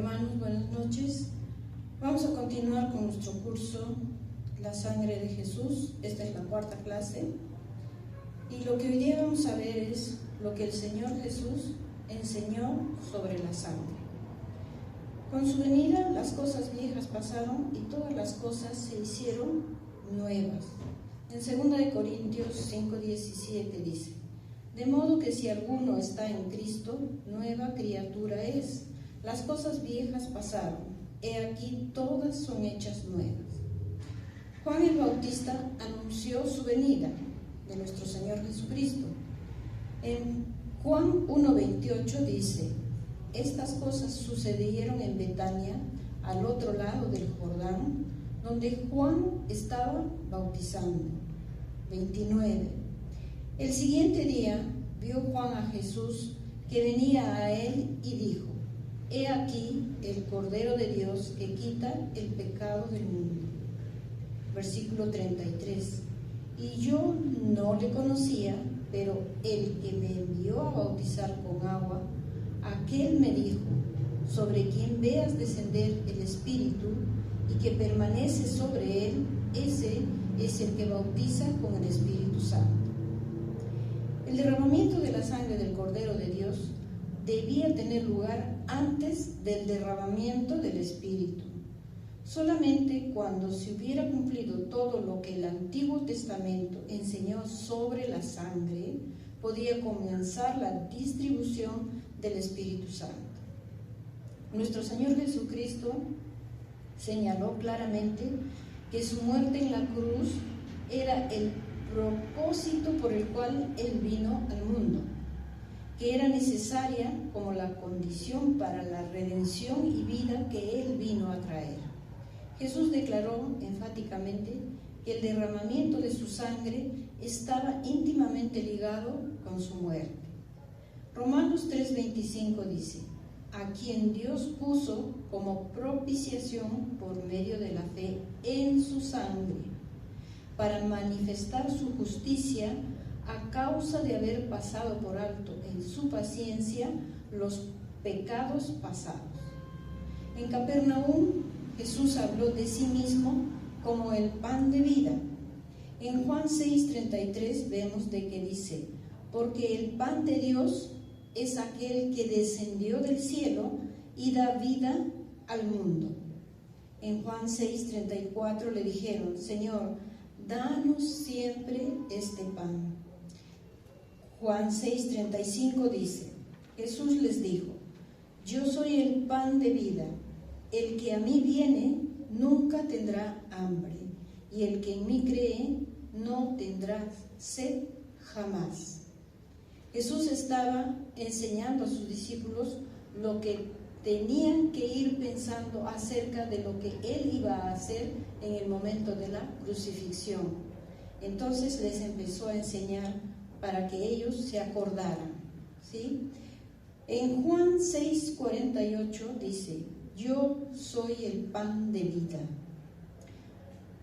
Hermanos, buenas noches. Vamos a continuar con nuestro curso La Sangre de Jesús. Esta es la cuarta clase. Y lo que hoy día vamos a ver es lo que el Señor Jesús enseñó sobre la sangre. Con su venida las cosas viejas pasaron y todas las cosas se hicieron nuevas. En 2 Corintios 5:17 dice: de modo que si alguno está en Cristo, nueva criatura es. Las cosas viejas pasaron, he aquí todas son hechas nuevas. Juan el Bautista anunció su venida de nuestro Señor Jesucristo. En Juan 1:28 dice: estas cosas sucedieron en Betania, al otro lado del Jordán, donde Juan estaba bautizando. 29. El siguiente día vio Juan a Jesús que venía a él y dijo: he aquí el Cordero de Dios que quita el pecado del mundo. Versículo 33. Y yo no le conocía, pero el que me envió a bautizar con agua, aquel me dijo: sobre quien veas descender el Espíritu y que permanece sobre él, ese es el que bautiza con el Espíritu Santo. El derramamiento de la sangre del Cordero de Dios debía tener lugar antes del derramamiento del Espíritu. Solamente cuando se hubiera cumplido todo lo que el Antiguo Testamento enseñó sobre la sangre, podía comenzar la distribución del Espíritu Santo. Nuestro Señor Jesucristo señaló claramente que su muerte en la cruz era el propósito por el cual Él vino al mundo, que era necesaria como la condición para la redención y vida que Él vino a traer. Jesús declaró enfáticamente que el derramamiento de su sangre estaba íntimamente ligado con su muerte. Romanos 3:25 dice: a quien Dios puso como propiciación por medio de la fe en su sangre, para manifestar su justicia a causa de haber pasado por alto en su paciencia los pecados pasados. En Capernaum, Jesús habló de sí mismo como el pan de vida. En Juan 6:33 vemos de que dice: porque el pan de Dios es aquel que descendió del cielo y da vida al mundo. En Juan 6:34 le dijeron: Señor, danos siempre este pan. Juan 6:35 dice: Jesús les dijo: yo soy el pan de vida. El que a mí viene nunca tendrá hambre, y el que en mí cree no tendrá sed jamás. Jesús estaba enseñando a sus discípulos lo que tenían que ir pensando acerca de lo que Él iba a hacer en el momento de la crucifixión. Entonces les empezó a enseñar para que ellos se acordaran, ¿sí? En Juan 6:48 dice: yo soy el pan de vida.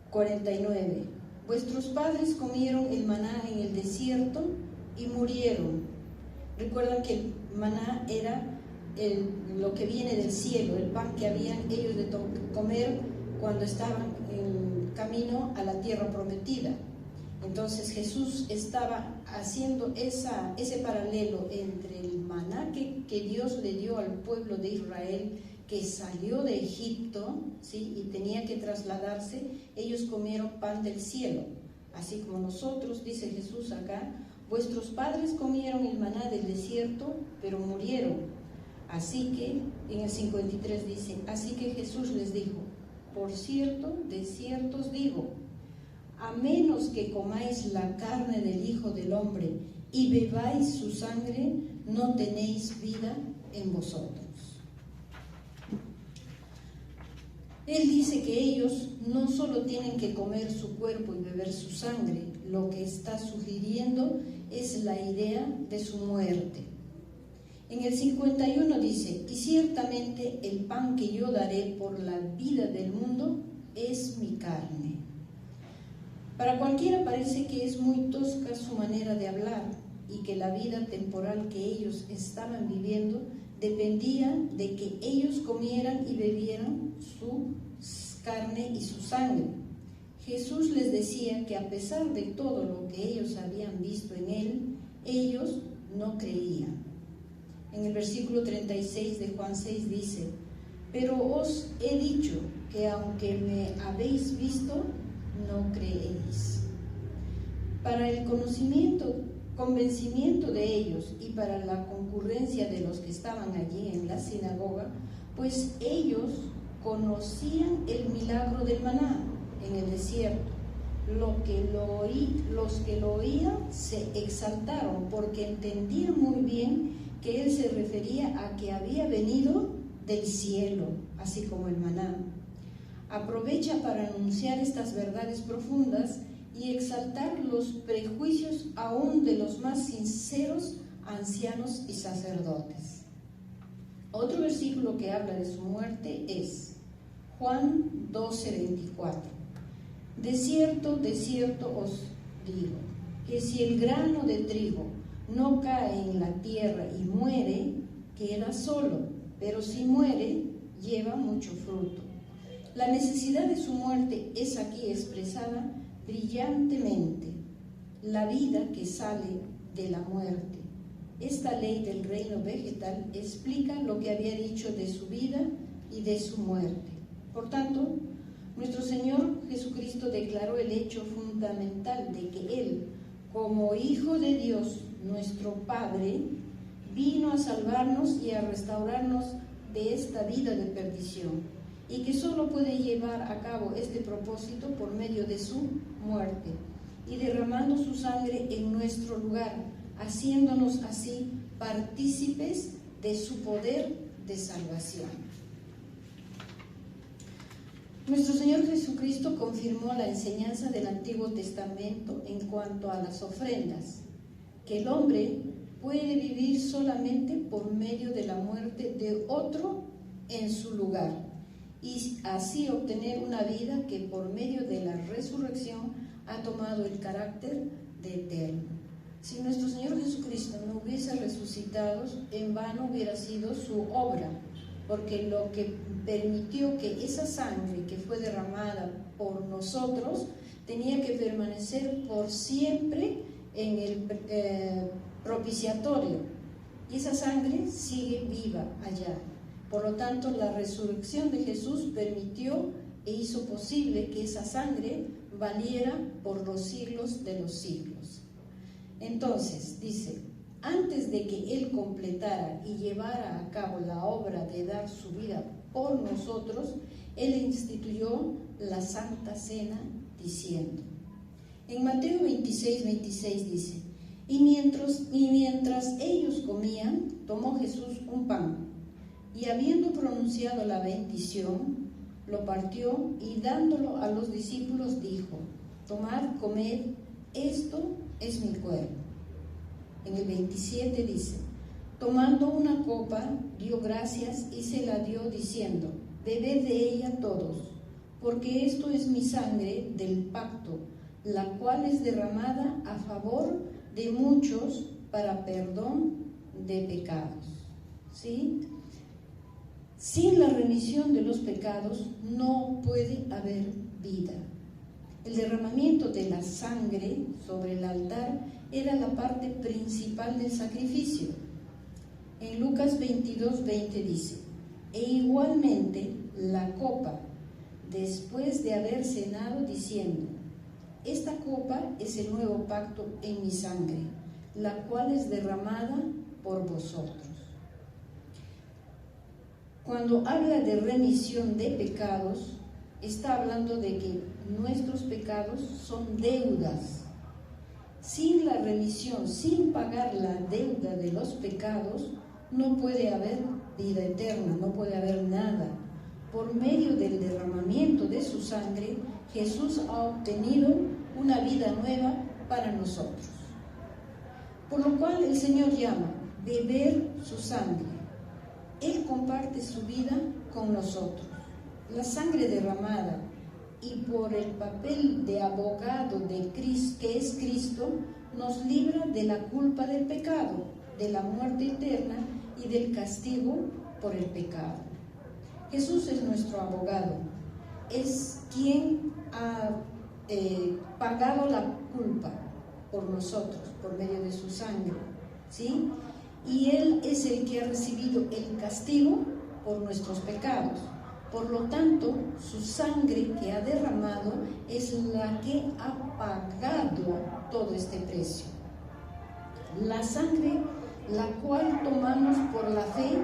49. Vuestros padres comieron el maná en el desierto y murieron. Recuerdan que el maná era lo que viene del cielo, el pan que habían ellos de comer cuando estaban en camino a la tierra prometida. Entonces Jesús estaba haciendo ese paralelo entre el maná que Dios le dio al pueblo de Israel, que salió de Egipto, ¿sí? Y tenía que trasladarse. Ellos comieron pan del cielo, así como nosotros, dice Jesús acá: vuestros padres comieron el maná del desierto, pero murieron. Así que, en el 53 dice: así que Jesús les dijo: por cierto, de cierto os digo, a menos que comáis la carne del Hijo del Hombre y bebáis su sangre, no tenéis vida en vosotros. Él dice que ellos no solo tienen que comer su cuerpo y beber su sangre, lo que está sugiriendo es la idea de su muerte. En el 51 dice: y ciertamente el pan que yo daré por la vida del mundo es mi carne. Para cualquiera parece que es muy tosca su manera de hablar y que la vida temporal que ellos estaban viviendo dependía de que ellos comieran y bebieran su carne y su sangre. Jesús les decía que a pesar de todo lo que ellos habían visto en él, ellos no creían. En el versículo 36 de Juan 6 dice: pero os he dicho que aunque me habéis visto, no creéis. Para el convencimiento de ellos y para la concurrencia de los que estaban allí en la sinagoga, pues ellos conocían el milagro del maná en el desierto. Los que lo oían se exaltaron porque entendían muy bien que él se refería a que había venido del cielo, así como el maná. Aprovecha para anunciar estas verdades profundas y exaltar los prejuicios aún de los más sinceros ancianos y sacerdotes. Otro versículo que habla de su muerte es Juan 12:24. De cierto os digo, que si el grano de trigo no cae en la tierra y muere, queda solo, pero si muere, lleva mucho fruto. La necesidad de su muerte es aquí expresada brillantemente, la vida que sale de la muerte. Esta ley del reino vegetal explica lo que había dicho de su vida y de su muerte. Por tanto, nuestro Señor Jesucristo declaró el hecho fundamental de que Él, como Hijo de Dios, nuestro Padre, vino a salvarnos y a restaurarnos de esta vida de perdición, y que solo puede llevar a cabo este propósito por medio de su muerte y derramando su sangre en nuestro lugar, haciéndonos así partícipes de su poder de salvación. Nuestro Señor Jesucristo confirmó la enseñanza del Antiguo Testamento en cuanto a las ofrendas, que el hombre puede vivir solamente por medio de la muerte de otro en su lugar, y así obtener una vida que por medio de la resurrección ha tomado el carácter de eterno. Si nuestro Señor Jesucristo no hubiese resucitado, en vano hubiera sido su obra, porque lo que permitió que esa sangre que fue derramada por nosotros tenía que permanecer por siempre en el propiciatorio, y esa sangre sigue viva allá. Por lo tanto, la resurrección de Jesús permitió e hizo posible que esa sangre valiera por los siglos de los siglos. Entonces, dice, antes de que Él completara y llevara a cabo la obra de dar su vida por nosotros, Él instituyó la Santa Cena diciendo, en Mateo 26:26 dice, y mientras ellos comían, tomó Jesús un pan, y habiendo pronunciado la bendición, lo partió y dándolo a los discípulos dijo, tomad, comed, esto es mi cuerpo. En el 27 dice, tomando una copa, dio gracias y se la dio diciendo, bebed de ella todos, porque esto es mi sangre del pacto, la cual es derramada a favor de muchos para perdón de pecados. ¿Sí? Sin la remisión de los pecados no puede haber vida. El derramamiento de la sangre sobre el altar era la parte principal del sacrificio. En Lucas 22:20 dice, e igualmente la copa, después de haber cenado, diciendo, esta copa es el nuevo pacto en mi sangre, la cual es derramada por vosotros. Cuando habla de remisión de pecados, está hablando de que nuestros pecados son deudas. Sin la remisión, sin pagar la deuda de los pecados, no puede haber vida eterna, no puede haber nada. Por medio del derramamiento de su sangre, Jesús ha obtenido una vida nueva para nosotros. Por lo cual el Señor llama beber su sangre. Él comparte su vida con nosotros. La sangre derramada y por el papel de abogado de Cristo, que es Cristo, nos libra de la culpa del pecado, de la muerte eterna y del castigo por el pecado. Jesús es nuestro abogado, es quien ha pagado la culpa por nosotros, por medio de su sangre, ¿sí? Y Él es el que ha recibido el castigo por nuestros pecados. Por lo tanto, su sangre que ha derramado es la que ha pagado todo este precio. La sangre, la cual tomamos por la fe,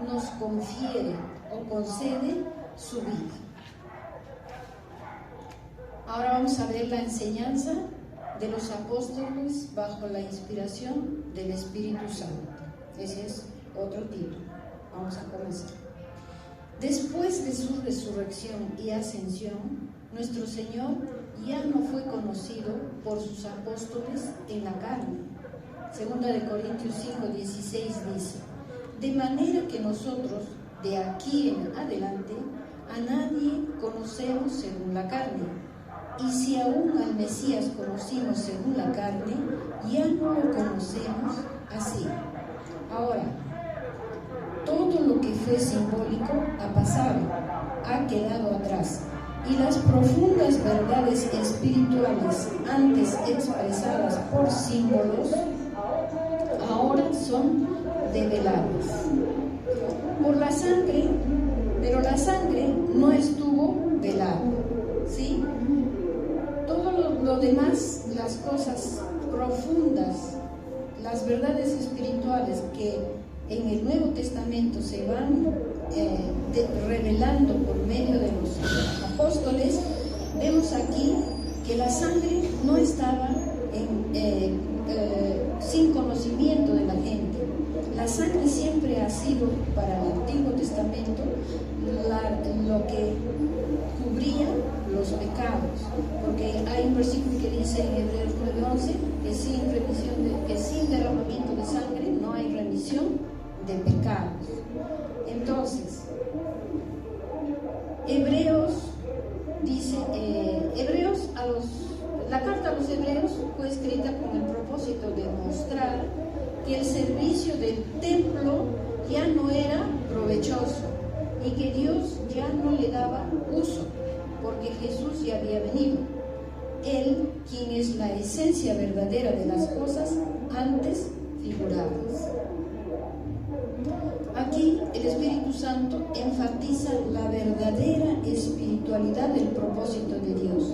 nos confiere o concede su vida. Ahora vamos a ver la enseñanza de los apóstoles bajo la inspiración del Espíritu Santo. Ese es otro título. Vamos a comenzar. Después de su resurrección y ascensión, nuestro Señor ya no fue conocido por sus apóstoles en la carne. Segunda de Corintios 5:16 dice: de manera que nosotros, de aquí en adelante, a nadie conocemos según la carne. Y si aún al Mesías conocimos según la carne, ya no lo conocemos así. Ahora, todo lo que fue simbólico ha pasado, ha quedado atrás, y las profundas verdades espirituales antes expresadas por símbolos ahora son develadas por la sangre, pero la sangre no estuvo velada, ¿sí? Todo lo demás, las cosas profundas, las verdades espirituales que en el Nuevo Testamento se van revelando por medio de los apóstoles, vemos aquí que la sangre no estaba sin conocimiento de la gente. La sangre siempre ha sido para el Antiguo Testamento lo que cubría los pecados, porque hay un versículo que dice en Hebreos 9:11 que sin derramamiento de sangre no hay remisión de pecados. Entonces, Hebreos dice, la carta a los Hebreos fue escrita con el propósito de mostrar que el servicio del templo ya no era provechoso y que Dios ya no le daba uso, porque Jesús ya había venido. Él, quien es la esencia verdadera de las cosas antes figuradas. Aquí el Espíritu Santo enfatiza la verdadera espiritualidad del propósito de Dios,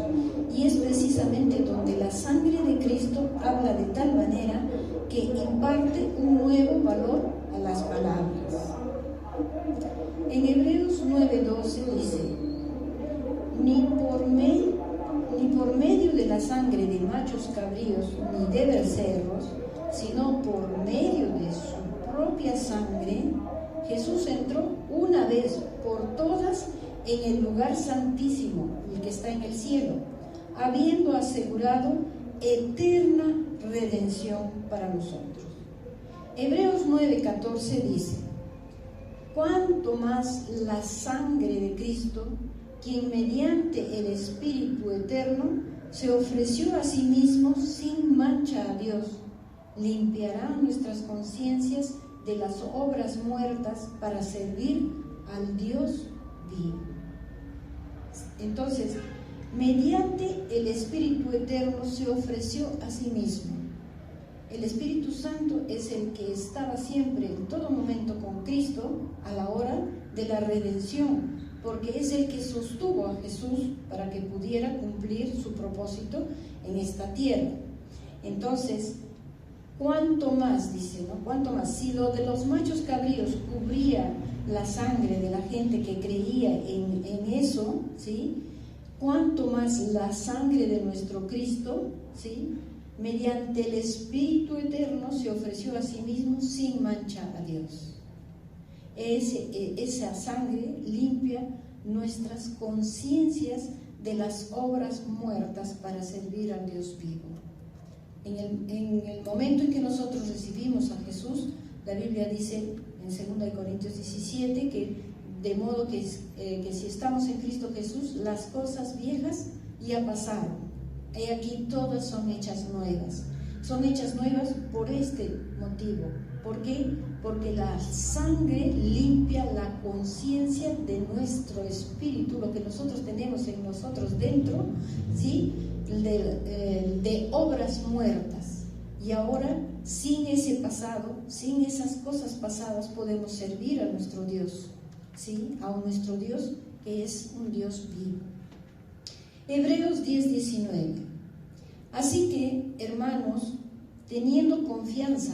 y es precisamente donde la sangre de Cristo habla de tal manera que imparte un nuevo valor a las palabras. En Hebreos 9:12 dice: ni por medio de la sangre de machos cabríos ni de becerros, sino por medio de su propia sangre, Jesús entró una vez por todas en el lugar santísimo, el que está en el cielo, habiendo asegurado eterna redención para nosotros. Hebreos 9:14 dice: cuanto más la sangre de Cristo, quien mediante el Espíritu eterno se ofreció a sí mismo sin mancha a Dios, limpiará nuestras conciencias de las obras muertas para servir al Dios vivo. Entonces, mediante el Espíritu eterno se ofreció a sí mismo. El Espíritu Santo es el que estaba siempre, en todo momento, con Cristo a la hora de la redención, porque es el que sostuvo a Jesús para que pudiera cumplir su propósito en esta tierra. Entonces, ¿cuánto más? Dice, ¿no? ¿Cuánto más? Si lo de los machos cabríos cubría la sangre de la gente que creía en eso, ¿sí? ¿Cuánto más la sangre de nuestro Cristo, ¿sí? Mediante el Espíritu eterno se ofreció a sí mismo sin mancha a Dios? Esa sangre limpia nuestras conciencias de las obras muertas para servir al Dios vivo. En el momento en que nosotros recibimos a Jesús, la Biblia dice en 2 Corintios 17 que de modo que si estamos en Cristo Jesús, las cosas viejas ya pasaron. Y aquí todas son hechas nuevas. Son hechas nuevas por este motivo, ¿Por qué? Porque la sangre limpia la conciencia de nuestro espíritu, lo que nosotros tenemos en nosotros dentro, ¿sí? De obras muertas. Y ahora, sin ese pasado, sin esas cosas pasadas, podemos servir a nuestro Dios, ¿sí? A nuestro Dios que es un Dios vivo. Hebreos 10:19. Así que, hermanos, teniendo confianza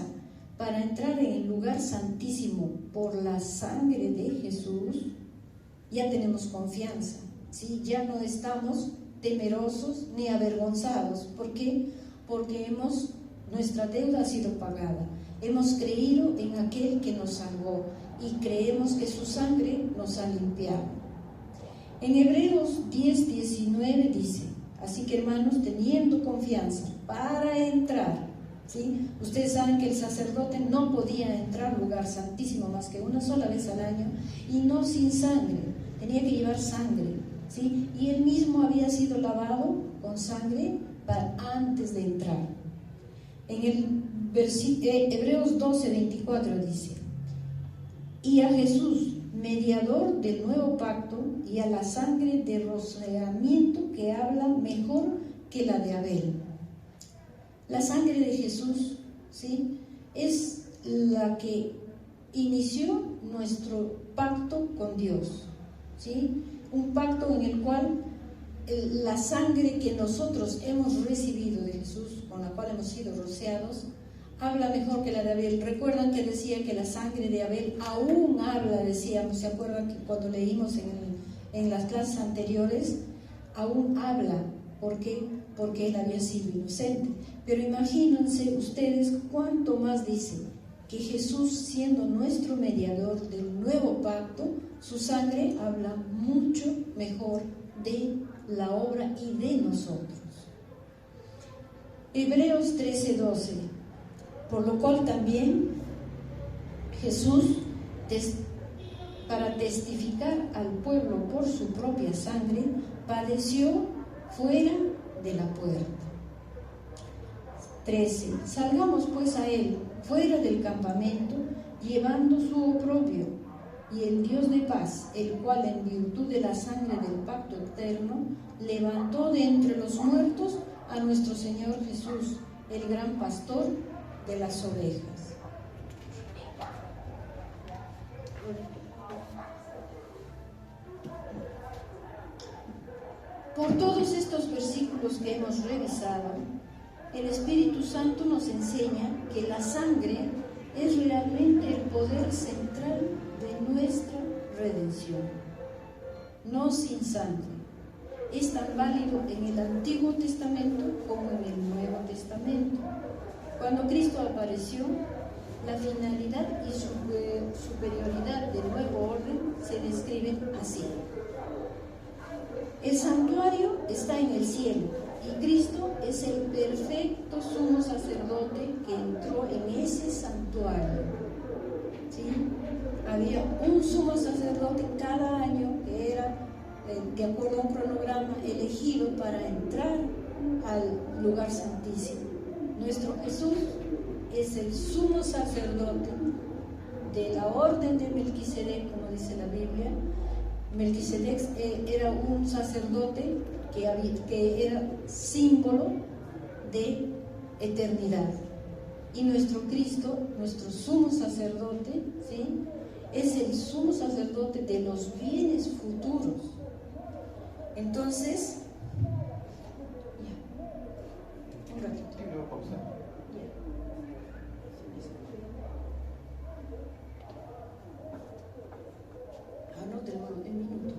para entrar en el lugar santísimo por la sangre de Jesús, ya tenemos confianza, ¿sí? Ya no estamos temerosos ni avergonzados. ¿Por qué? Porque nuestra deuda ha sido pagada. Hemos creído en aquel que nos salvó y creemos que su sangre nos ha limpiado. En Hebreos 10:19 dice: así que, hermanos, teniendo confianza para entrar, ¿sí? Ustedes saben que el sacerdote no podía entrar al lugar santísimo más que una sola vez al año, y no sin sangre, tenía que llevar sangre, ¿sí? Y él mismo había sido lavado con sangre antes de entrar. En el Hebreos 12:24 dice: y a Jesús, mediador del nuevo pacto, y a la sangre de rociamiento que habla mejor que la de Abel. La sangre de Jesús, ¿sí? Es la que inició nuestro pacto con Dios, ¿sí? Un pacto en el cual la sangre que nosotros hemos recibido de Jesús, con la cual hemos sido rociados, habla mejor que la de Abel. Recuerdan que decía que la sangre de Abel aún habla, decíamos, ¿se acuerdan que cuando leímos en las clases anteriores? Aún habla. ¿Por qué? Porque él había sido inocente. Pero imagínense ustedes cuánto más dice que Jesús, siendo nuestro mediador del nuevo pacto, su sangre habla mucho mejor de la obra y de nosotros. Hebreos 13:12. Por lo cual también Jesús, para testificar al pueblo por su propia sangre, padeció fuera de la puerta. 13. Salgamos pues a él, fuera del campamento, llevando su oprobio, y el Dios de paz, el cual en virtud de la sangre del pacto eterno, levantó de entre los muertos a nuestro Señor Jesús, el gran pastor de las ovejas. Por todos estos versículos que hemos revisado, el Espíritu Santo nos enseña que la sangre es realmente el poder central de nuestra redención. No sin sangre. Es tan válido en el Antiguo Testamento como en el Nuevo Testamento. Cuando Cristo apareció, la finalidad y superioridad del nuevo orden se describen así. El santuario está en el cielo y Cristo es el perfecto sumo sacerdote que entró en ese santuario, ¿sí? Había un sumo sacerdote cada año que era, de acuerdo a un cronograma, elegido para entrar al lugar santísimo. Nuestro Jesús es el sumo sacerdote de la orden de Melquisedec, como dice la Biblia. Melquisedec era un sacerdote que era símbolo de eternidad. Y nuestro Cristo, nuestro sumo sacerdote, ¿sí?, es el sumo sacerdote de los bienes futuros. Entonces, un ratito. Anótelo en un minuto.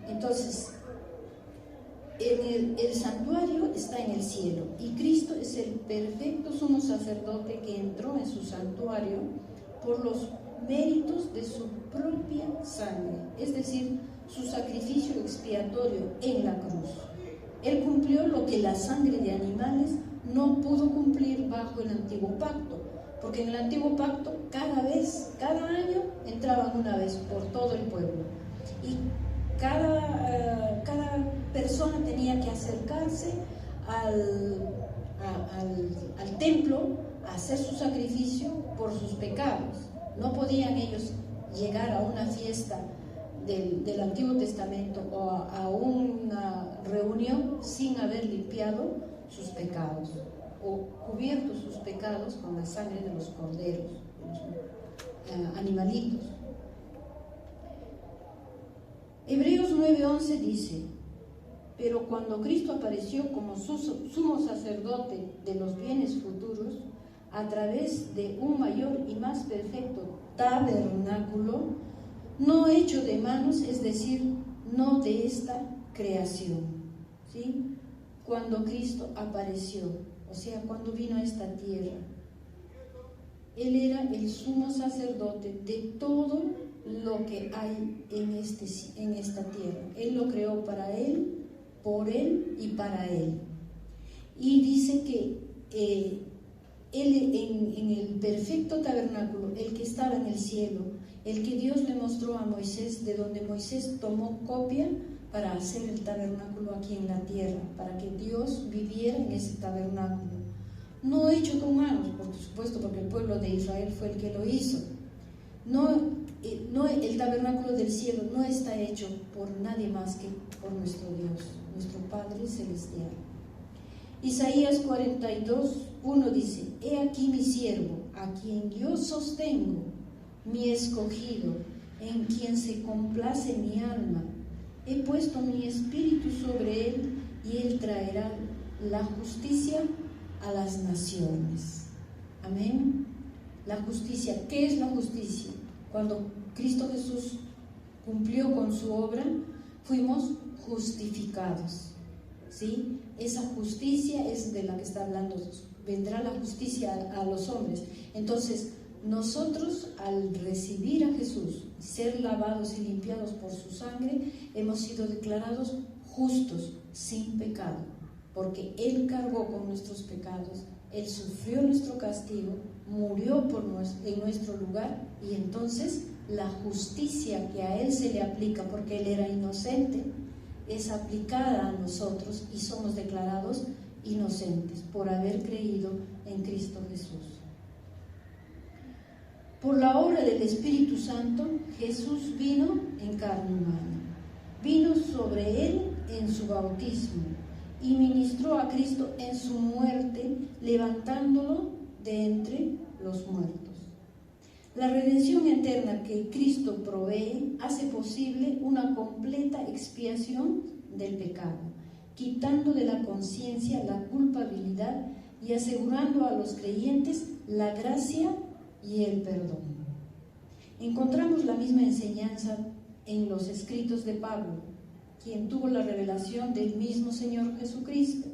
Entonces, el santuario está en el cielo y Cristo es el perfecto sumo sacerdote que entró en su santuario por los méritos de su propia sangre, es decir, su sacrificio expiatorio en la cruz. Él cumplió lo que la sangre de animales no pudo cumplir bajo el antiguo pacto, porque en el antiguo pacto cada año entraban una vez por todo el pueblo y cada persona tenía que acercarse al templo a hacer su sacrificio por sus pecados. No podían ellos llegar a una fiesta del Antiguo Testamento o a una reunión sin haber limpiado sus pecados o cubierto sus pecados con la sangre de los corderos, de los animalitos. Hebreos 9:11 dice: pero cuando Cristo apareció como sumo sacerdote de los bienes futuros, a través de un mayor y más perfecto tabernáculo, no hecho de manos, es decir, no de esta creación, ¿sí? Cuando Cristo apareció, o sea, cuando vino a esta tierra, Él era el sumo sacerdote de todo lo que hay en esta tierra. Él lo creó para Él, por Él y para Él. Y dice que Él en el perfecto tabernáculo, el que estaba en el cielo, el que Dios le mostró a Moisés, de donde Moisés tomó copia para hacer el tabernáculo aquí en la tierra, para que Dios viviera en ese tabernáculo. No hecho con manos, por supuesto, porque el pueblo de Israel fue el que lo hizo. El tabernáculo del cielo no está hecho por nadie más que por nuestro Dios, nuestro Padre Celestial. Isaías 42:1 dice: he aquí mi siervo, a quien yo sostengo, mi escogido, en quien se complace mi alma. He puesto mi espíritu sobre él, y él traerá la justicia a las naciones. Amén. La justicia, ¿qué es la justicia? Cuando Cristo Jesús cumplió con su obra, fuimos justificados, ¿sí? Esa justicia es de la que está hablando. Vendrá la justicia a los hombres. Entonces, nosotros, al recibir a Jesús, ser lavados y limpiados por su sangre, hemos sido declarados justos, sin pecado, porque Él cargó con nuestros pecados, Él sufrió nuestro castigo, murió en nuestro lugar, y entonces la justicia que a Él se le aplica, porque Él era inocente, es aplicada a nosotros y somos declarados inocentes por haber creído en Cristo Jesús. Por la obra del Espíritu Santo, Jesús vino en carne humana, vino sobre Él en su bautismo y ministró a Cristo en su muerte, levantándolo de entre los muertos. La redención eterna que Cristo provee hace posible una completa expiación del pecado, quitando de la conciencia la culpabilidad y asegurando a los creyentes la gracia y el perdón. Encontramos la misma enseñanza en los escritos de Pablo, quien tuvo la revelación del mismo Señor Jesucristo.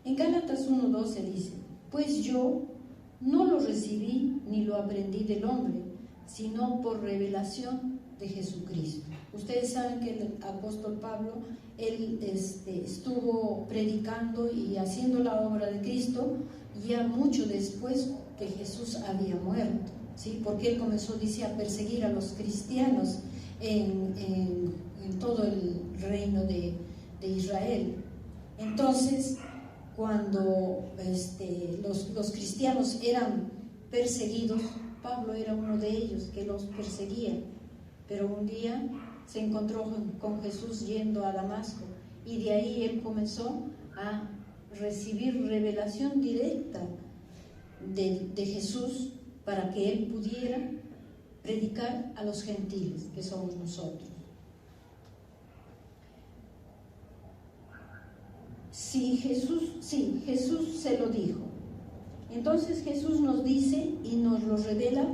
En Gálatas 1:12 dice: pues yo no lo recibí ni lo aprendí del hombre, sino por revelación de Jesucristo. Ustedes saben que el apóstol Pablo, él estuvo predicando y haciendo la obra de Cristo ya mucho después que Jesús había muerto, ¿sí? Porque él comenzó, dice, a perseguir a los cristianos en todo el reino de Israel. Entonces, cuando los cristianos eran perseguidos, Pablo era uno de ellos que los perseguía, pero un día se encontró con Jesús yendo a Damasco, y de ahí él comenzó a recibir revelación directa de Jesús para que él pudiera predicar a los gentiles, que somos nosotros. Jesús se lo dijo. Entonces Jesús nos dice y nos lo revela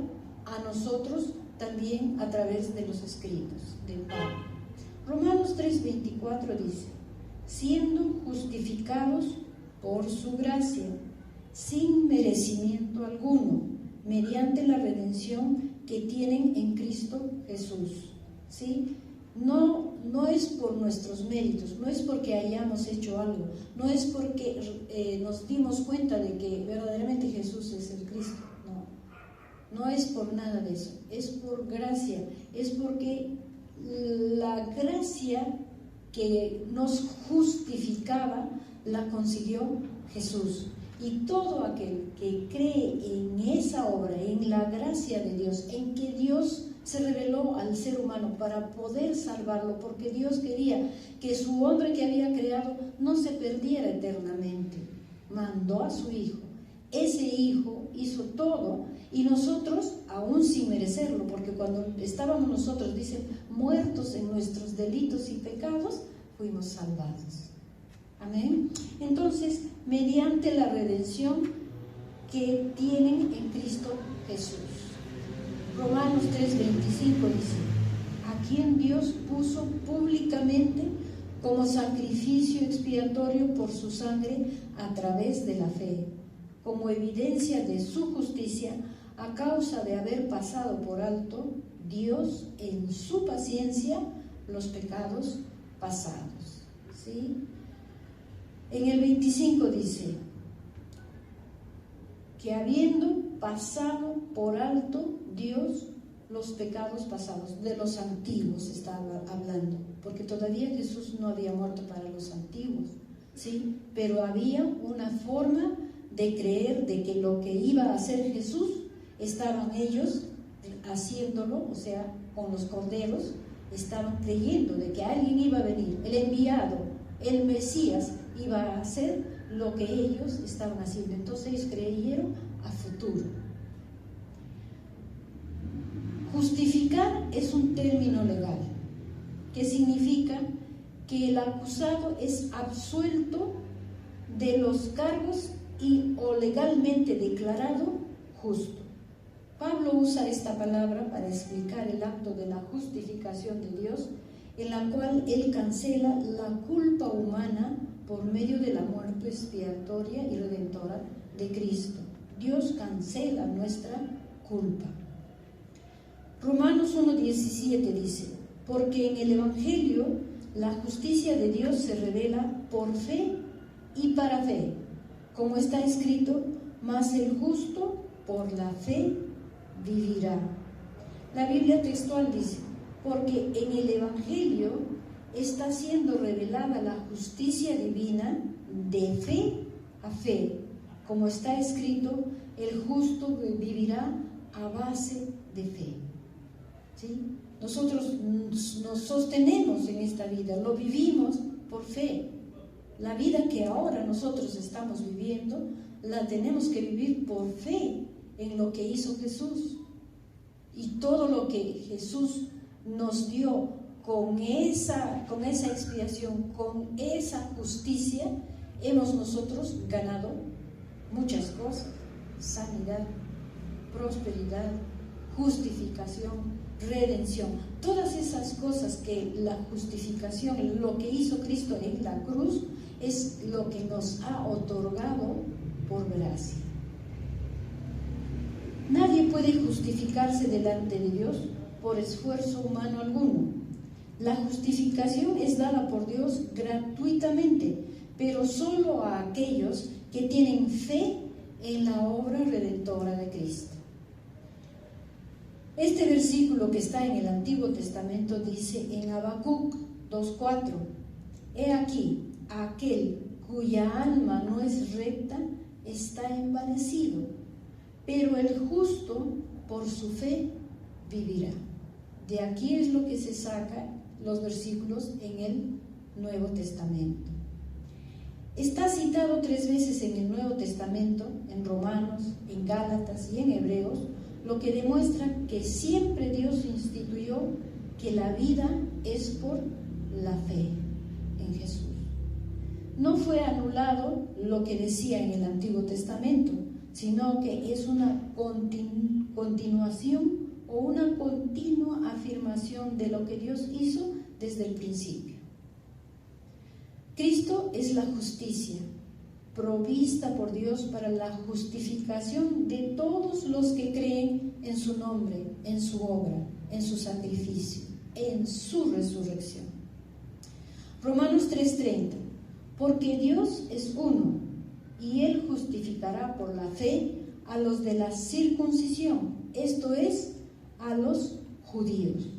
a nosotros también a través de los escritos de Pablo. Romanos 3:24 dice: siendo justificados por su gracia, sin merecimiento alguno, mediante la redención que tienen en Cristo Jesús. ¿Sí? No es por nuestros méritos, no es porque hayamos hecho algo, no es porque nos dimos cuenta de que verdaderamente Jesús es el Cristo, no es por nada de eso, es por gracia, es porque la gracia que nos justificaba la consiguió Jesús, Y todo aquel que cree en esa obra, en la gracia de Dios, en que Dios se reveló al ser humano para poder salvarlo, porque Dios quería que su hombre que había creado no se perdiera eternamente. Mandó a su Hijo. Ese Hijo hizo todo y nosotros, aún sin merecerlo, porque cuando estábamos nosotros, dicen, muertos en nuestros delitos y pecados, fuimos salvados. Amén. Entonces, mediante la redención que tienen en Cristo Jesús. Romanos 3:25 dice, a quien Dios puso públicamente como sacrificio expiatorio por su sangre a través de la fe, como evidencia de su justicia, a causa de haber pasado por alto Dios en su paciencia los pecados pasados. ¿Sí? En el 25 dice que habiendo pasado por alto Dios los pecados pasados, de los antiguos estaba hablando, porque todavía Jesús no había muerto para los antiguos, ¿sí? Pero había una forma de creer de que lo que iba a hacer Jesús, estaban ellos haciéndolo, o sea, con los corderos, estaban creyendo de que alguien iba a venir, el enviado, el Mesías, iba a hacer lo que ellos estaban haciendo. Entonces ellos creyeron a futuro. Justificar es un término legal que significa que el acusado es absuelto de los cargos o legalmente declarado justo. Pablo usa esta palabra para explicar el acto de la justificación de Dios, en la cual él cancela la culpa humana por medio de la muerte expiatoria y redentora de Cristo. Dios cancela nuestra culpa. Romanos 1:17 dice, porque en el Evangelio la justicia de Dios se revela por fe y para fe, como está escrito, mas el justo por la fe vivirá. La Biblia textual dice, porque en el Evangelio está siendo revelada la justicia divina de fe a fe, como está escrito, el justo vivirá a base de fe. ¿Sí? Nosotros nos sostenemos en esta vida, lo vivimos por fe. La vida que ahora nosotros estamos viviendo, la tenemos que vivir por fe en lo que hizo Jesús. Y todo lo que Jesús nos dio con esa expiación, con esa justicia, hemos nosotros ganado muchas cosas: sanidad, prosperidad, justificación, redención. Todas esas cosas que la justificación, lo que hizo Cristo en la cruz, es lo que nos ha otorgado por gracia. Nadie puede justificarse delante de Dios por esfuerzo humano alguno. La justificación es dada por Dios gratuitamente, pero solo a aquellos que tienen fe en la obra redentora de Cristo. Este versículo que está en el Antiguo Testamento dice en Habacuc 2:4, he aquí, aquel cuya alma no es recta está envanecido, pero el justo por su fe vivirá. De aquí es lo que se saca los versículos en el Nuevo Testamento. Está citado 3 veces en el Nuevo Testamento, en Romanos, en Gálatas y en Hebreos, lo que demuestra que siempre Dios instituyó que la vida es por la fe en Jesús. No fue anulado lo que decía en el Antiguo Testamento, sino que es una continuación o una continua afirmación de lo que Dios hizo desde el principio. Cristo es la justicia provista por Dios para la justificación de todos los que creen en su nombre, en su obra, en su sacrificio, en su resurrección. Romanos 3:30, porque Dios es uno y Él justificará por la fe a los de la circuncisión, esto es, a los judíos,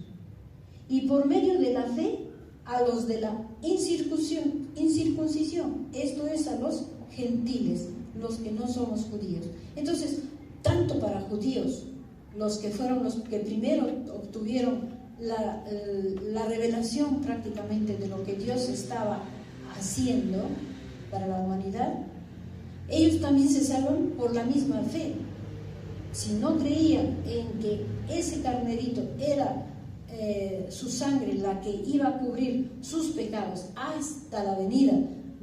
y por medio de la fe a los de la incircuncisión, esto es, a los gentiles, los que no somos judíos. Entonces, tanto para judíos, los que fueron los que primero obtuvieron la revelación prácticamente de lo que Dios estaba haciendo para la humanidad, ellos también se salvan por la misma fe. Si no creían en que ese carnerito era su sangre la que iba a cubrir sus pecados hasta la venida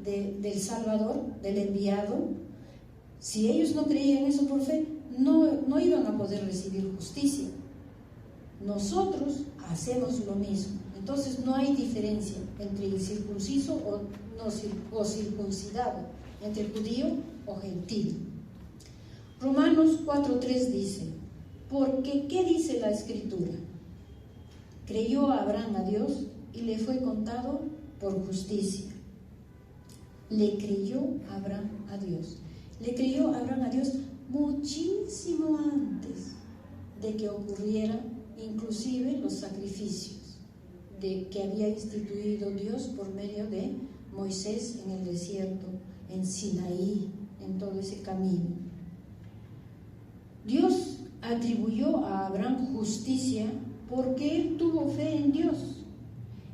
del Salvador, del enviado, si ellos no creían eso por fe, no iban a poder recibir justicia. Nosotros hacemos lo mismo. Entonces no hay diferencia entre el circunciso o circuncidado, entre el judío o gentil. Romanos 4:3 dice: porque ¿qué dice la Escritura? Creyó Abraham a Dios y le fue contado por justicia. Le creyó Abraham a Dios. Le creyó Abraham a Dios muchísimo antes de que ocurriera inclusive los sacrificios que había instituido Dios por medio de Moisés en el desierto, en Sinaí, en todo ese camino. Dios atribuyó a Abraham justicia porque él tuvo fe en Dios.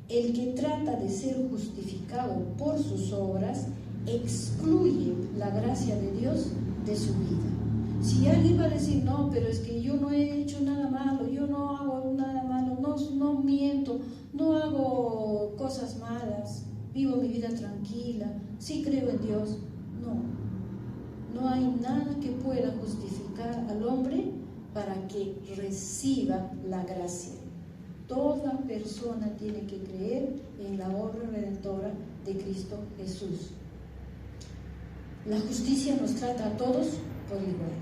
El que trata de ser justificado por sus obras excluye la gracia de Dios de su vida. Si alguien va a decir, no, pero es que yo no he hecho nada malo, yo no hago nada malo, no miento, no hago cosas malas, vivo mi vida tranquila, sí creo en Dios. No hay nada que pueda justificar al hombre para que reciba la gracia. Toda persona tiene que creer en la obra redentora de Cristo Jesús. La justicia nos trata a todos por igual.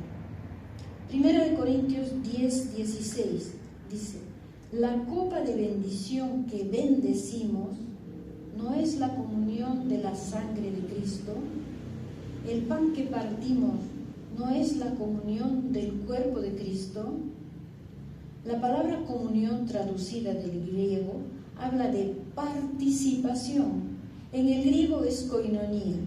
1 Corintios 10:16 dice: la copa de bendición que bendecimos no es la comunión de la sangre de Cristo. El pan que partimos no es la comunión del cuerpo de Cristo. La palabra comunión traducida del griego habla de participación. En el griego es koinonía.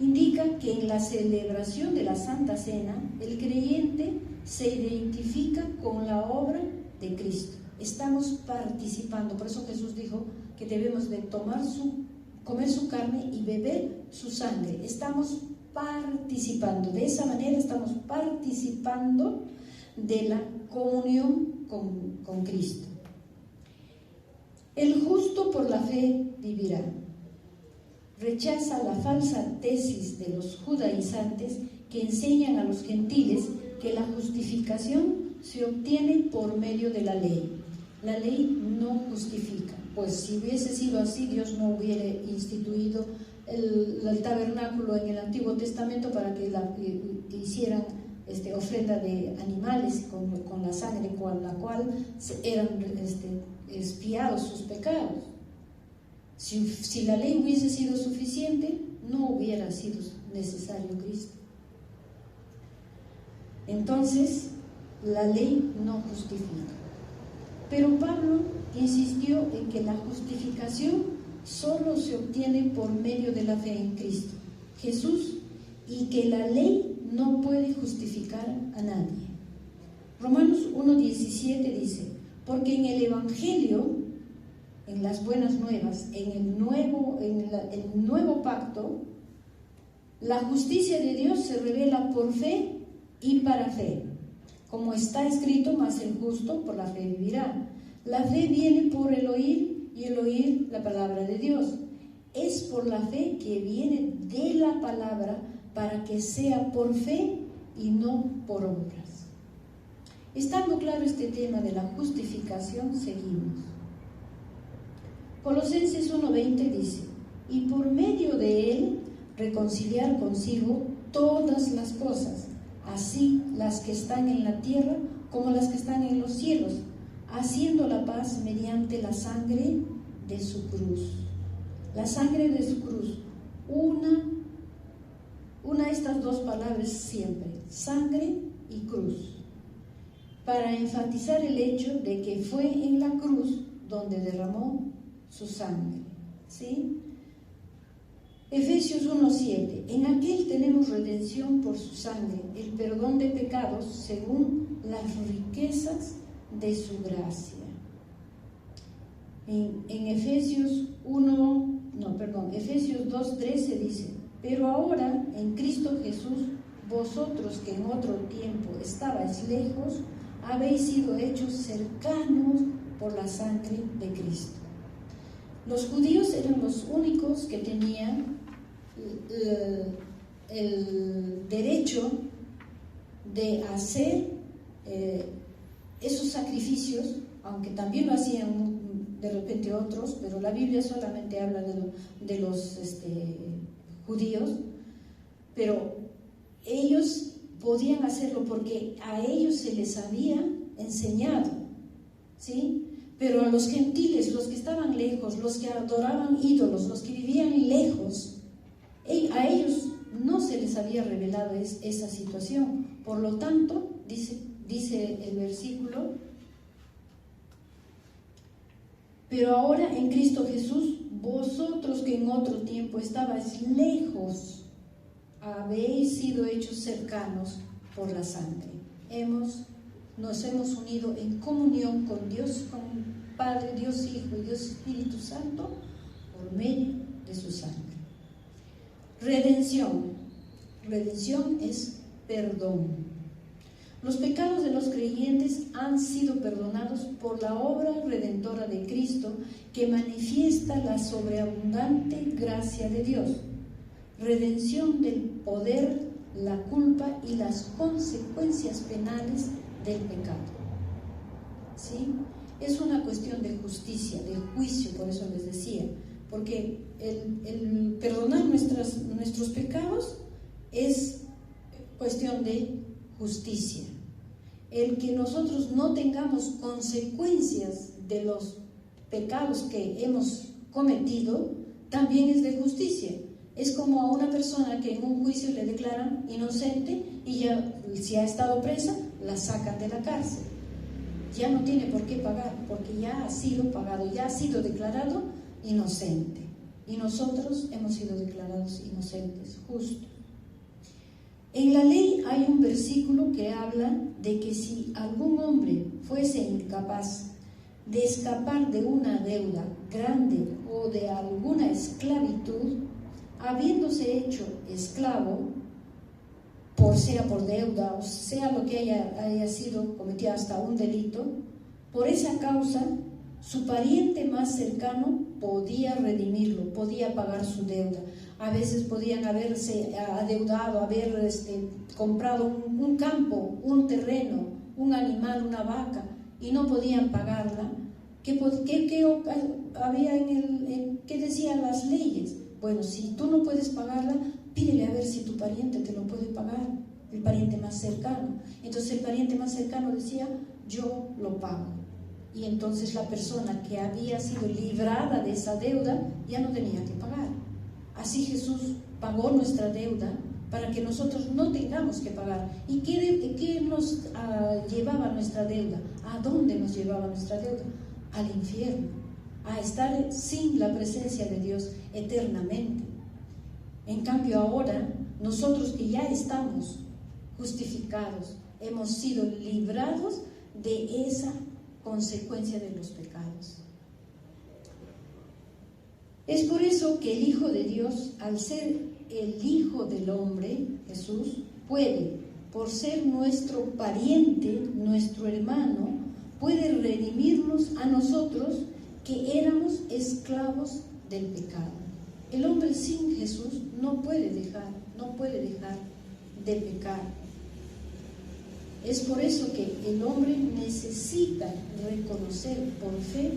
Indica que en la celebración de la Santa Cena, el creyente se identifica con la obra de Cristo. Estamos participando. Por eso Jesús dijo que debemos de comer su carne y beber su sangre. Estamos participando. De esa manera estamos participando de la comunión con Cristo. El justo por la fe vivirá. Rechaza la falsa tesis de los judaizantes que enseñan a los gentiles que la justificación se obtiene por medio de la ley. La ley no justifica, pues si hubiese sido así, Dios no hubiera instituido el tabernáculo en el Antiguo Testamento para que hicieran ofrenda de animales con la sangre con la cual eran expiados sus pecados. Si la ley hubiese sido suficiente, no hubiera sido necesario Cristo. Entonces, la ley no justifica. Pero Pablo insistió en que la justificación solo se obtiene por medio de la fe en Cristo Jesús y que la ley no puede justificar a nadie. Romanos 1:17 dice: porque en el Evangelio, en las buenas nuevas, en el nuevo pacto, la justicia de Dios se revela por fe y para fe. Como está escrito, mas el justo por la fe vivirá. La fe viene por el oír y el oír la palabra de Dios. Es por la fe que viene de la palabra para que sea por fe y no por obras. Estando claro este tema de la justificación, seguimos. Colosenses 1:20 dice: y por medio de él reconciliar consigo todas las cosas, así las que están en la tierra como las que están en los cielos, haciendo la paz mediante la sangre de su cruz. La sangre de su cruz, una de estas dos palabras siempre, sangre y cruz, para enfatizar el hecho de que fue en la cruz donde derramó su sangre, ¿sí? Efesios 1:7. En aquel tenemos redención por su sangre, el perdón de pecados según las riquezas de su gracia. En Efesios 2:13 dice: pero ahora en Cristo Jesús, vosotros que en otro tiempo estabais lejos, habéis sido hechos cercanos por la sangre de Cristo. Los judíos eran los únicos que tenían el derecho de hacer esos sacrificios, aunque también lo hacían de repente otros, pero la Biblia solamente habla de los judíos, pero ellos podían hacerlo porque a ellos se les había enseñado, ¿sí? Pero a los gentiles, los que estaban lejos, los que adoraban ídolos, los que vivían lejos, a ellos no se les había revelado esa situación. Por lo tanto, dice el versículo: pero ahora en Cristo Jesús, vosotros que en otro tiempo estabais lejos, habéis sido hechos cercanos por la sangre. Nos hemos unido en comunión con Dios, con Padre, Dios Hijo y Dios Espíritu Santo por medio de su sangre. Redención. Redención es perdón. Los pecados de los creyentes han sido perdonados por la obra redentora de Cristo, que manifiesta la sobreabundante gracia de Dios. Redención del poder, la culpa y las consecuencias penales del pecado. ¿Sí? Es una cuestión de justicia, de juicio, por eso les decía, porque el perdonar nuestros pecados es cuestión de justicia. El que nosotros no tengamos consecuencias de los pecados que hemos cometido también es de justicia. Es como a una persona que en un juicio le declaran inocente y ya, si ha estado presa, la sacan de la cárcel. Ya no tiene por qué pagar, porque ya ha sido pagado, ya ha sido declarado inocente. Y nosotros hemos sido declarados inocentes, justos. En la ley hay un versículo que habla de que si algún hombre fuese incapaz de escapar de una deuda grande o de alguna esclavitud, habiéndose hecho esclavo, sea por deuda o sea lo que haya sido cometido, hasta un delito, por esa causa su pariente más cercano podía redimirlo, podía pagar su deuda. A veces podían haberse adeudado, haber comprado un campo, un terreno, un animal, una vaca, y no podían pagarla. ¿Qué había qué decían las leyes? Bueno, si tú no puedes pagarla, pídele a ver si tu pariente te lo puede pagar, el pariente más cercano. Entonces el pariente más cercano decía: yo lo pago. Y entonces la persona que había sido librada de esa deuda ya no tenía que pagar. Así Jesús pagó nuestra deuda para que nosotros no tengamos que pagar. ¿Y qué nos llevaba nuestra deuda? ¿A dónde nos llevaba nuestra deuda? Al infierno, a estar sin la presencia de Dios eternamente. En cambio ahora, nosotros que ya estamos justificados, hemos sido librados de esa consecuencia de los pecados. Es por eso que el Hijo de Dios, al ser el Hijo del hombre, Jesús, puede, por ser nuestro pariente, nuestro hermano, puede redimirnos a nosotros que éramos esclavos del pecado. El hombre sin Jesús no puede dejar de pecar. Es por eso que el hombre necesita reconocer por fe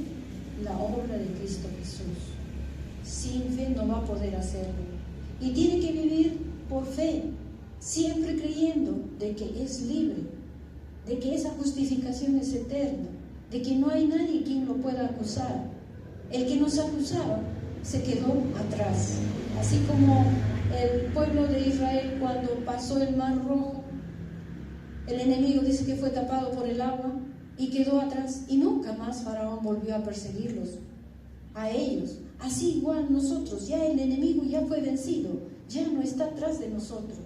la obra de Cristo Jesús. Sin fe no va a poder hacerlo. Y tiene que vivir por fe, siempre creyendo de que es libre, de que esa justificación es eterna, de que no hay nadie quien lo pueda acusar. El que nos acusaba se quedó atrás. Así como el pueblo de Israel, cuando pasó el Mar Rojo, el enemigo dice que fue tapado por el agua y quedó atrás, y nunca más Faraón volvió a perseguirlos. a ellos. Así igual nosotros, ya el enemigo ya fue vencido, ya no está atrás de nosotros.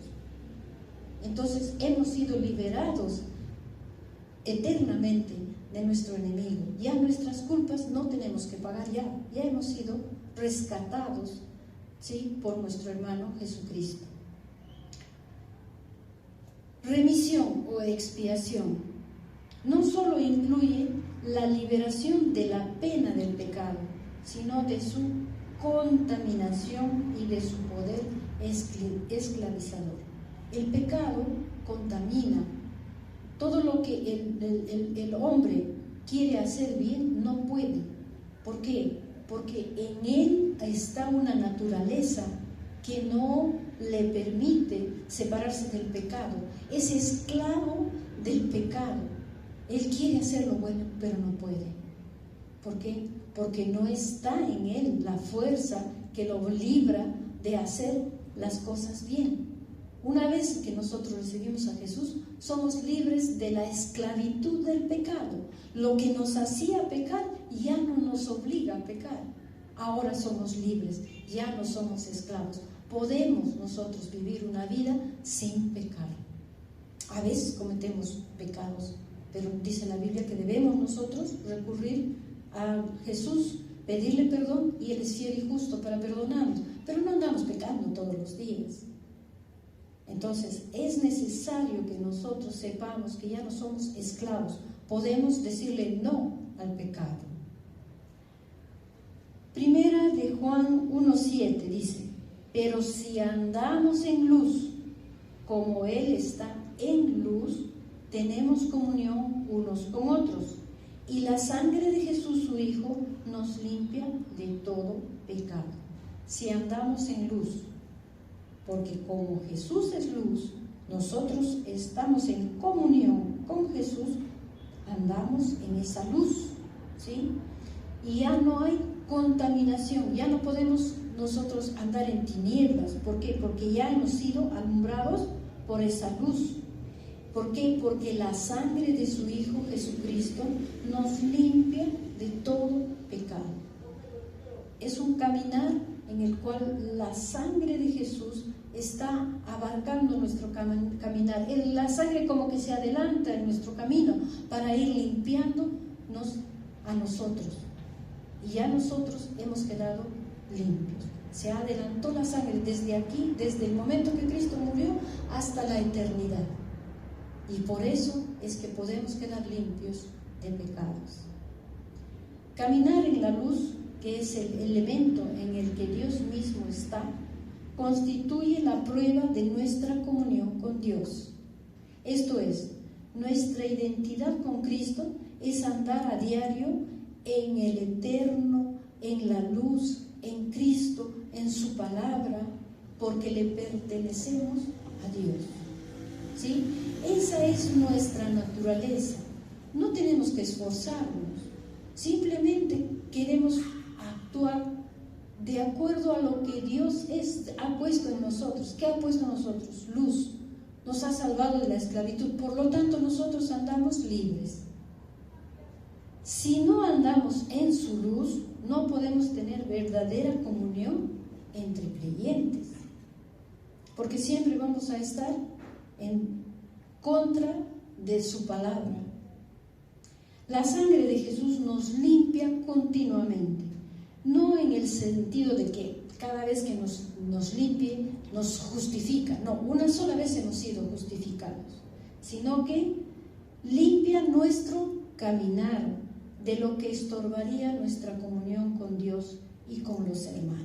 Entonces hemos sido liberados eternamente de nuestro enemigo. Ya nuestras culpas no tenemos que pagar, ya hemos sido rescatados, ¿sí?, por nuestro hermano Jesucristo. Remisión o expiación no solo incluye la liberación de la pena del pecado, sino de su contaminación y de su poder esclavizador. El pecado contamina. Todo lo que el hombre quiere hacer bien no puede. ¿Por qué? Porque en él está una naturaleza que no le permite separarse del pecado. Es esclavo del pecado. Él quiere hacer lo bueno, pero no puede. ¿Por qué? Porque no está en él la fuerza que lo libra de hacer las cosas bien. Una vez que nosotros recibimos a Jesús, somos libres de la esclavitud del pecado. Lo que nos hacía pecar ya no nos obliga a pecar. Ahora somos libres, ya no somos esclavos. Podemos nosotros vivir una vida sin pecar. A veces cometemos pecados, pero dice la Biblia que debemos nosotros recurrir a Jesús, pedirle perdón, y Él es fiel y justo para perdonarnos. Pero no andamos pecando todos los días. Entonces es necesario que nosotros sepamos que ya no somos esclavos. Podemos decirle no al pecado. Primera de Juan 1:7 dice: pero si andamos en luz, como Él está en luz, tenemos comunión unos con otros, y la sangre de Jesús su Hijo nos limpia de todo pecado. Si andamos en luz, porque como Jesús es luz, nosotros estamos en comunión con Jesús, andamos en esa luz, ¿sí? Y ya no hay contaminación, ya no podemos nosotros andar en tinieblas. ¿Por qué? Porque ya hemos sido alumbrados por esa luz. ¿Por qué? Porque la sangre de su Hijo Jesucristo nos limpia de todo pecado. Es un caminar en el cual la sangre de Jesús está abarcando nuestro caminar. La sangre como que se adelanta en nuestro camino para ir limpiándonos a nosotros. Y ya nosotros hemos quedado limpios. Se adelantó la sangre desde aquí, desde el momento que Cristo murió hasta la eternidad. Y por eso es que podemos quedar limpios de pecados. Caminar en la luz, que es el elemento en el que Dios mismo está, constituye la prueba de nuestra comunión con Dios. Esto es, nuestra identidad con Cristo es andar a diario en el eterno, en la luz, en Cristo, en su palabra, porque le pertenecemos a Dios. ¿Sí? Esa es nuestra naturaleza. No tenemos que esforzarnos, simplemente queremos actuar de acuerdo a lo que Dios ha puesto en nosotros. ¿Qué ha puesto en nosotros? Luz. Nos ha salvado de la esclavitud, por lo tanto nosotros andamos libres. Si no andamos en su luz, no podemos tener verdadera comunión entre creyentes, porque siempre vamos a estar en contra de su palabra. La sangre de Jesús nos limpia continuamente, no en el sentido de que cada vez que nos limpie nos justifica. No, una sola vez hemos sido justificados, sino que limpia nuestro caminar de lo que estorbaría nuestra comunión con Dios y con los hermanos.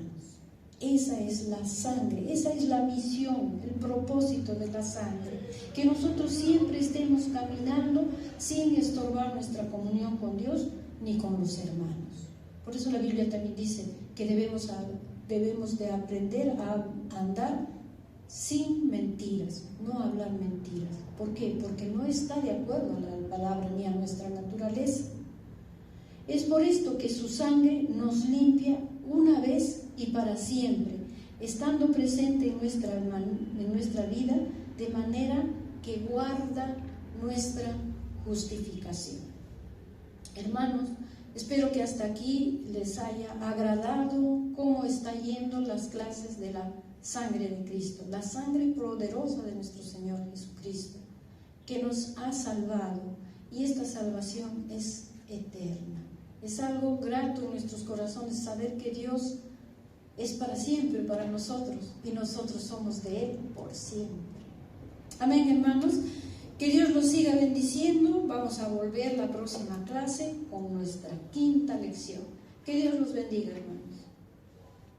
Esa es la sangre, esa es la misión, el propósito de la sangre, que nosotros siempre estemos caminando sin estorbar nuestra comunión con Dios ni con los hermanos. Por eso la Biblia también dice que debemos de aprender a andar sin mentiras, no hablar mentiras. ¿Por qué? Porque no está de acuerdo a la palabra ni a nuestra naturaleza. Es por esto que su sangre nos limpia una vez y para siempre, estando presente en nuestra vida, de manera que guarda nuestra justificación. Hermanos, Espero que hasta aquí les haya agradado cómo está yendo las clases de la sangre de Cristo, la sangre poderosa de nuestro Señor Jesucristo, que nos ha salvado, y esta salvación es eterna. Es algo grato en nuestros corazones saber que Dios es para siempre para nosotros y nosotros somos de Él por siempre. Amén, hermanos. Que Dios los siga bendiciendo. Vamos a volver la próxima clase con nuestra quinta lección. Que Dios los bendiga, hermanos.